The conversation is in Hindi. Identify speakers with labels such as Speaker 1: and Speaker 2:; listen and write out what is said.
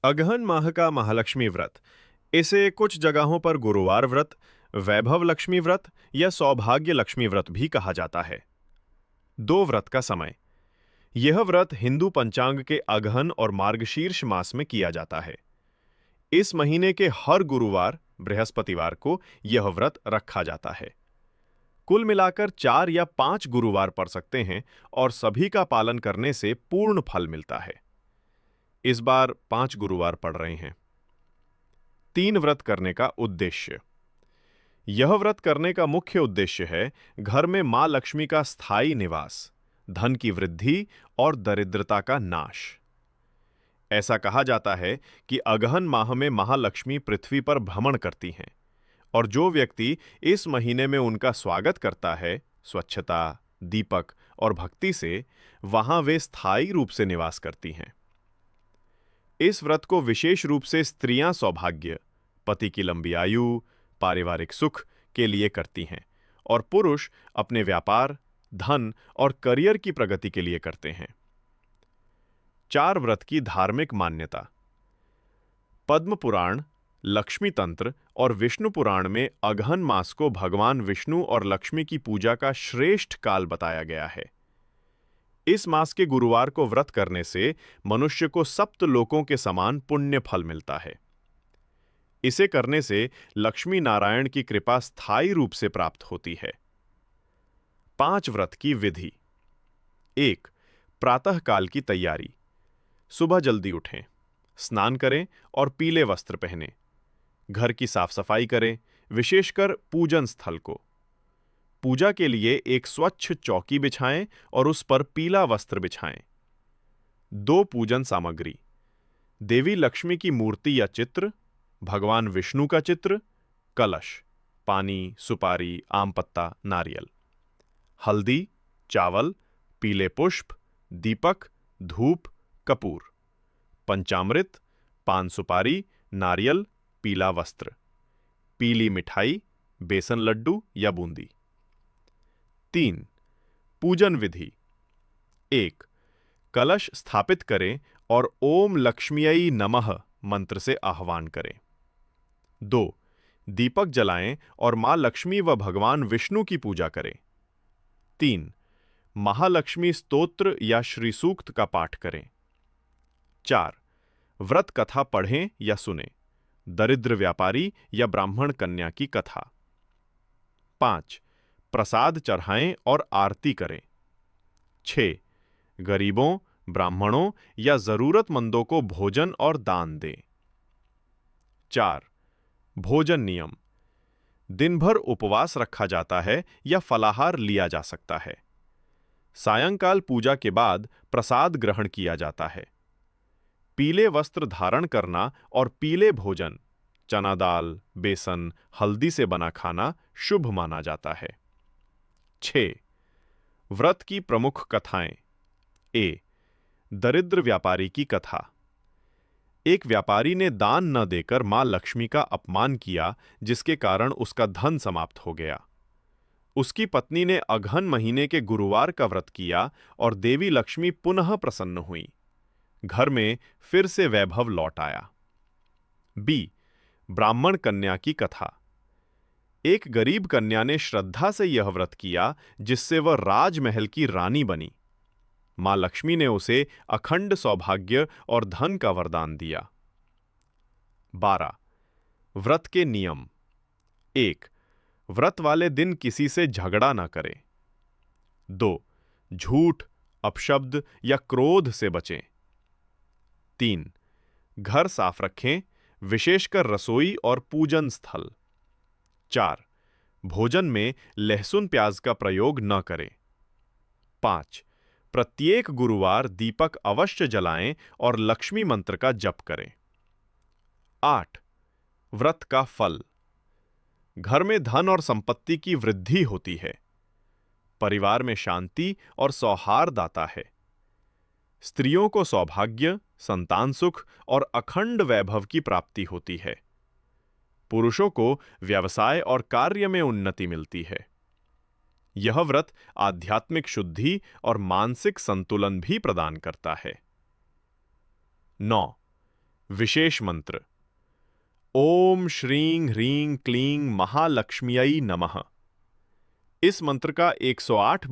Speaker 1: अगहन माह का महालक्ष्मी व्रत, इसे कुछ जगहों पर गुरुवार व्रत, वैभव लक्ष्मी व्रत या सौभाग्य लक्ष्मी व्रत भी कहा जाता है। दो व्रत का समय। यह व्रत हिंदू पंचांग के अगहन और मार्गशीर्ष मास में किया जाता है। इस महीने के हर गुरुवार बृहस्पतिवार को यह व्रत रखा जाता है। कुल मिलाकर 4 या 5 गुरुवार पड़ सकते हैं और सभी का पालन करने से पूर्ण फल मिलता है। इस बार 5 गुरुवार पड़ रहे हैं। 3 व्रत करने का उद्देश्य। यह व्रत करने का मुख्य उद्देश्य है घर में मां लक्ष्मी का स्थायी निवास, धन की वृद्धि और दरिद्रता का नाश। ऐसा कहा जाता है कि अगहन माह में महालक्ष्मी पृथ्वी पर भ्रमण करती हैं और जो व्यक्ति इस महीने में उनका स्वागत करता है, स्वच्छता, दीपक और भक्ति से, वहां वे स्थायी रूप से निवास करती हैं। इस व्रत को विशेष रूप से स्त्रियां सौभाग्य, पति की लंबी आयु, पारिवारिक सुख के लिए करती हैं और पुरुष अपने व्यापार, धन और करियर की प्रगति के लिए करते हैं। 4 व्रत की धार्मिक मान्यता। पद्म पुराण, लक्ष्मी तंत्र और विष्णु पुराण में अगहन मास को भगवान विष्णु और लक्ष्मी की पूजा का श्रेष्ठ काल बताया गया है। इस मास के गुरुवार को व्रत करने से मनुष्य को सप्त लोकों के समान पुण्य फल मिलता है। इसे करने से लक्ष्मी नारायण की कृपा स्थायी रूप से प्राप्त होती है। 5 व्रत की विधि। 1. प्रातः काल की तैयारी। सुबह जल्दी उठें, स्नान करें और पीले वस्त्र पहनें। घर की साफ सफाई करें, विशेषकर पूजन स्थल को। पूजा के लिए एक स्वच्छ चौकी बिछाएं और उस पर पीला वस्त्र बिछाएं। 2 पूजन सामग्री। देवी लक्ष्मी की मूर्ति या चित्र, भगवान विष्णु का चित्र, कलश, पानी, सुपारी, आम पत्ता, नारियल। हल्दी, चावल, पीले पुष्प, दीपक, धूप, कपूर। पंचामृत, पान सुपारी, नारियल, पीला वस्त्र। पीली मिठाई, बेसन लड्डू या बूंदी। 3. पूजन विधि। 1. कलश स्थापित करें और ओम लक्ष्म्यै नमः मंत्र से आह्वान करें। 2. दीपक जलाएं और मां लक्ष्मी व भगवान विष्णु की पूजा करें। 3. महालक्ष्मी स्तोत्र या श्री सूक्त का पाठ करें। 4. व्रत कथा पढ़ें या सुनें, दरिद्र व्यापारी या ब्राह्मण कन्या की कथा। 5. प्रसाद चढ़ाएं और आरती करें। 6. गरीबों, ब्राह्मणों या जरूरतमंदों को भोजन और दान दें। 4. भोजन नियम। दिन भर उपवास रखा जाता है या फलाहार लिया जा सकता है। सायंकाल पूजा के बाद प्रसाद ग्रहण किया जाता है। पीले वस्त्र धारण करना और पीले भोजन, चना दाल, बेसन, हल्दी से बना खाना शुभ माना जाता है। 6. व्रत की प्रमुख कथाएं। ए. दरिद्र व्यापारी की कथा। एक व्यापारी ने दान न देकर मां लक्ष्मी का अपमान किया, जिसके कारण उसका धन समाप्त हो गया। उसकी पत्नी ने अगहन महीने के गुरुवार का व्रत किया और देवी लक्ष्मी पुनः प्रसन्न हुई। घर में फिर से वैभव लौट आया। बी. ब्राह्मण कन्या की कथा। एक गरीब कन्या ने श्रद्धा से यह व्रत किया, जिससे वह राजमहल की रानी बनी। मां लक्ष्मी ने उसे अखंड सौभाग्य और धन का वरदान दिया। 12. व्रत के नियम। 1. व्रत वाले दिन किसी से झगड़ा न करें। 2. झूठ, अपशब्द या क्रोध से बचें। 3. घर साफ रखें, विशेषकर रसोई और पूजन स्थल। 4. भोजन में लहसुन प्याज का प्रयोग न करें। 5. प्रत्येक गुरुवार दीपक अवश्य जलाएं और लक्ष्मी मंत्र का जप करें। 8. व्रत का फल। घर में धन और संपत्ति की वृद्धि होती है। परिवार में शांति और सौहार्द आता है। स्त्रियों को सौभाग्य, संतान सुख और अखंड वैभव की प्राप्ति होती है। पुरुषों को व्यवसाय और कार्य में उन्नति मिलती है। यह व्रत आध्यात्मिक शुद्धि और मानसिक संतुलन भी प्रदान करता है। 9. विशेष मंत्र ओम श्रीं ह्रीं क्लीं महालक्ष्म्यै नमः। इस मंत्र का 108